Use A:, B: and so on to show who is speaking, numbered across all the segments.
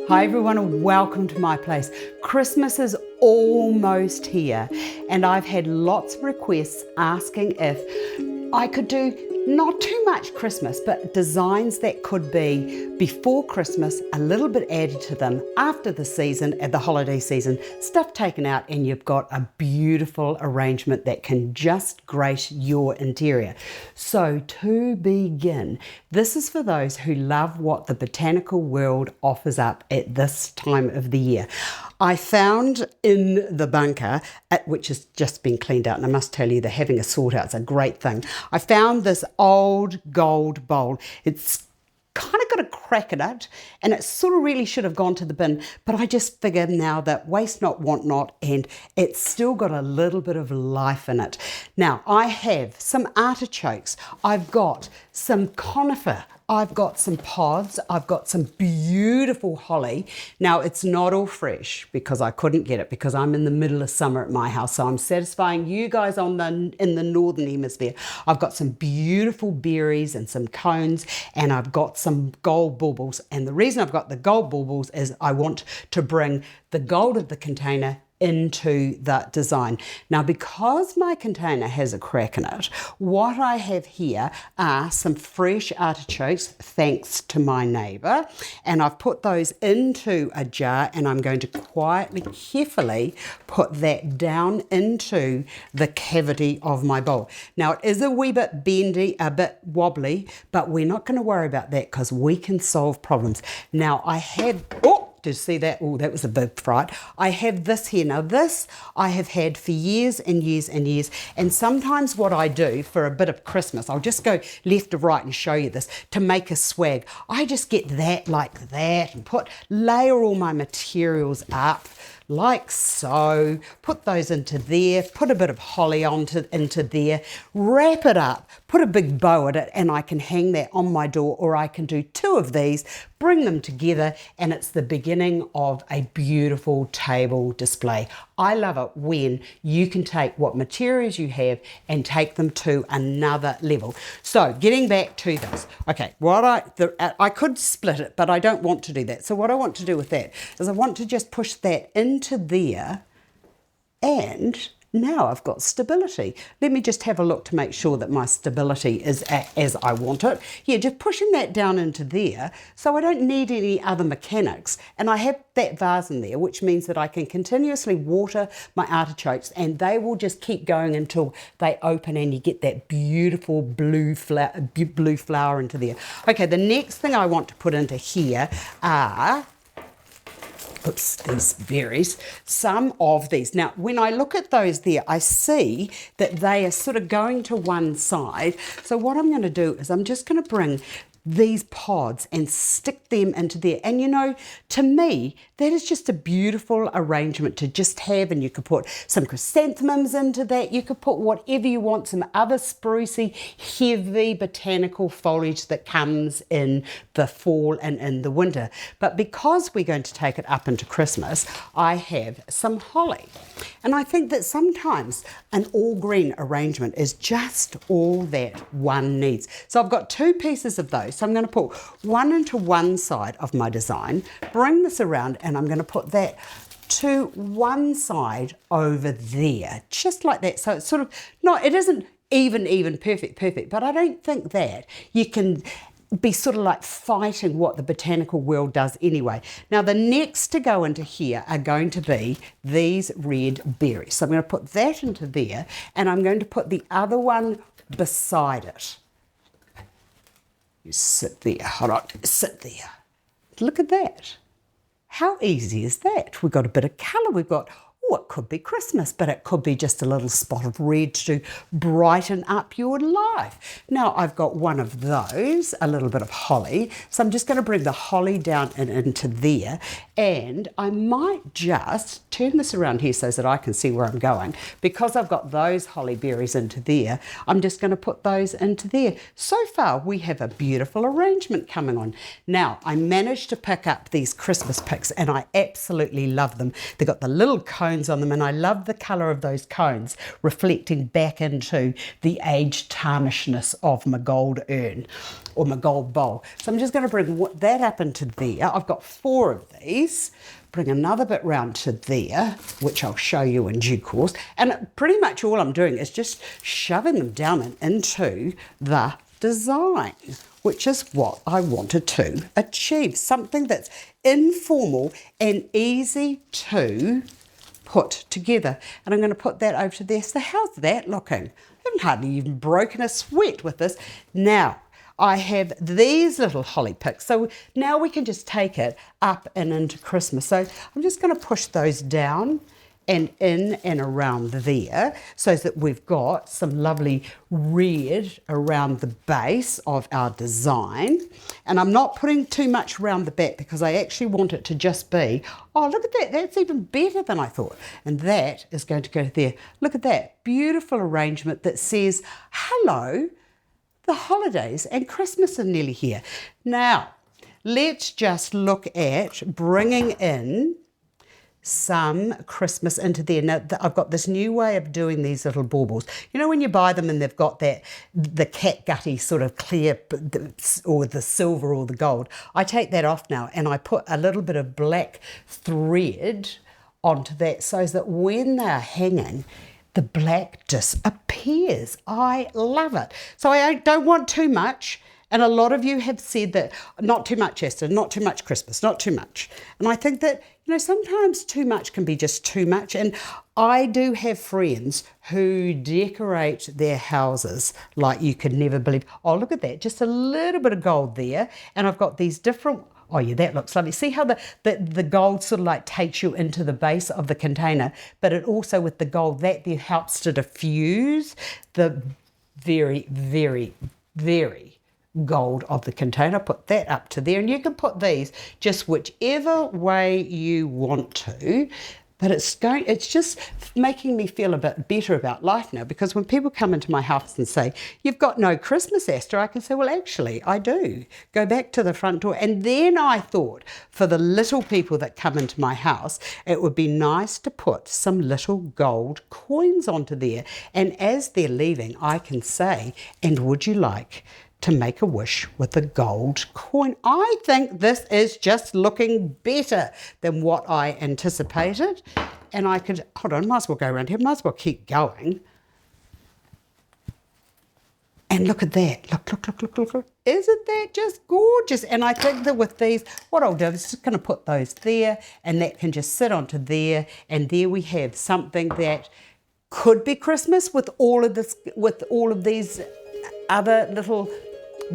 A: Hi everyone and welcome to my place. Christmas is almost here and I've had lots of requests asking if I could do not too much Christmas, but designs that could be before Christmas, a little bit added to them after the season, at the holiday season, stuff taken out, and you've got a beautiful arrangement that can just grace your interior. So to begin, this is for those who love what the botanical world offers up at this time of the year. I found in the bunker, which has just been cleaned out, and I must tell you that having a sort out is a great thing. I found this old gold bowl. It's kind of got a crack in it, and it sort of really should have gone to the bin, but I just figured now that waste not, want not, and it's still got a little bit of life in it. Now, I have some artichokes, I've got some conifer, I've got some pods, I've got some beautiful holly. Now, it's not all fresh because I couldn't get it because I'm in the middle of summer at my house, so I'm satisfying you guys in the northern hemisphere. I've got some beautiful berries and some cones, and I've got some gold baubles. And the reason I've got the gold baubles is I want to bring the gold of the container into that design. Now, because my container has a crack in it, what I have here are some fresh artichokes, thanks to my neighbour, and I've put those into a jar, and I'm going to quietly, carefully put that down into the cavity of my bowl. Now, it is a wee bit bendy, a bit wobbly, but we're not going to worry about that because we can solve problems. Now, I have, did you see that? Oh, that was a big fright. I have this here. Now this I have had for years and years and years. And sometimes what I do for a bit of Christmas, I'll just go left to right and show you this, to make a swag. I just get that like that and layer all my materials up like so, put those into there, put a bit of holly into there, wrap it up, put a big bow at it, and I can hang that on my door, or I can do two of these, bring them together, and it's the beginning of a beautiful table display. I love it when you can take what materials you have and take them to another level. So getting back to this, okay, I could split it, but I don't want to do that. So what I want to do with that is I want to just push that into there, and now I've got stability. Let me just have a look to make sure that my stability is as I want it. Yeah, just pushing that down into there, so I don't need any other mechanics. And I have that vase in there, which means that I can continuously water my artichokes, and they will just keep going until they open and you get that beautiful blue flower into there. Okay, the next thing I want to put into here are these berries, some of these. Now, when I look at those there, I see that they are sort of going to one side. So what I'm going to do is I'm just going to bring these pods and stick them into there. And you know, to me, that is just a beautiful arrangement to just have, and you could put some chrysanthemums into that. You could put whatever you want, some other sprucey, heavy botanical foliage that comes in the fall and in the winter. But because we're going to take it up into Christmas, I have some holly. And I think that sometimes an all green arrangement is just all that one needs. So I've got two pieces of those. So I'm going to put one into one side of my design, bring this around, and I'm going to put that to one side over there, just like that. So it's sort of, it isn't even perfect, but I don't think that you can be sort of like fighting what the botanical world does anyway. Now, the next to go into here are going to be these red berries. So I'm going to put that into there, and I'm going to put the other one beside it. You sit there, hold on, sit there. Look at that. How easy is that? We've got a bit of colour, we've got, it could be Christmas, but it could be just a little spot of red to brighten up your life. Now, I've got one of those, a little bit of holly, so I'm just going to bring the holly down and into there, and I might just turn this around here so that I can see where I'm going. Because I've got those holly berries into there, I'm just going to put those into there. So far, we have a beautiful arrangement coming on. Now, I managed to pick up these Christmas picks, and I absolutely love them. They've got the little cones cones on them, and I love the colour of those cones reflecting back into the aged tarnishness of my gold urn or my gold bowl. So I'm just going to bring that up into there. I've got 4 of these. Bring another bit round to there, which I'll show you in due course. And pretty much all I'm doing is just shoving them down and into the design, which is what I wanted to achieve. Something that's informal and easy to put together. And I'm going to put that over to there. So how's that looking? I haven't hardly even broken a sweat with this. Now, I have these little holly picks. So now we can just take it up and into Christmas. So I'm just going to push those down and in and around there so that we've got some lovely red around the base of our design. And I'm not putting too much around the back because I actually want it to just be, oh, look at that, that's even better than I thought. And that is going to go there. Look at that beautiful arrangement that says, hello, the holidays and Christmas are nearly here. Now, let's just look at bringing in some Christmas into there. Now, I've got this new way of doing these little baubles. You know when you buy them and they've got that, the catgutty sort of clear, or the silver or the gold. I take that off now and I put a little bit of black thread onto that so that when they're hanging, the black disappears. I love it. So I don't want too much. And a lot of you have said that, not too much, Astar, not too much Christmas, not too much. And I think that, you know, sometimes too much can be just too much. And I do have friends who decorate their houses like you could never believe. Oh, look at that, just a little bit of gold there. And I've got these different, oh yeah, that looks lovely. See how the gold sort of like takes you into the base of the container, but it also with the gold, that there helps to diffuse the very, very, very gold of the container. Put that up to there, and you can put these just whichever way you want to. But it's just making me feel a bit better about life now, because when people come into my house and say, you've got no Christmas, Astar, I can say, well, actually, I do. Go back to the front door. And then I thought, for the little people that come into my house, it would be nice to put some little gold coins onto there. And as they're leaving, I can say, and would you like to make a wish with a gold coin? I think this is just looking better than what I anticipated. And I could, hold on, might as well go around here, might as well keep going. And look at that, look. Isn't that just gorgeous? And I think that with these, what I'll do is just gonna put those there, and that can just sit onto there, and there we have something that could be Christmas with all of this, with all of these other little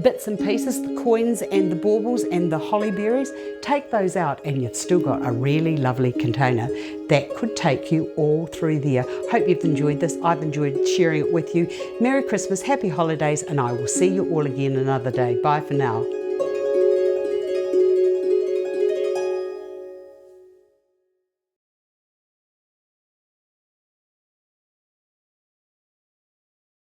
A: bits and pieces, the coins and the baubles and the holly berries. Take those out and you've still got a really lovely container that could take you all through there. Hope you've enjoyed this. I've enjoyed sharing it with you. Merry Christmas, happy holidays, and I will see you all again another day. Bye for now.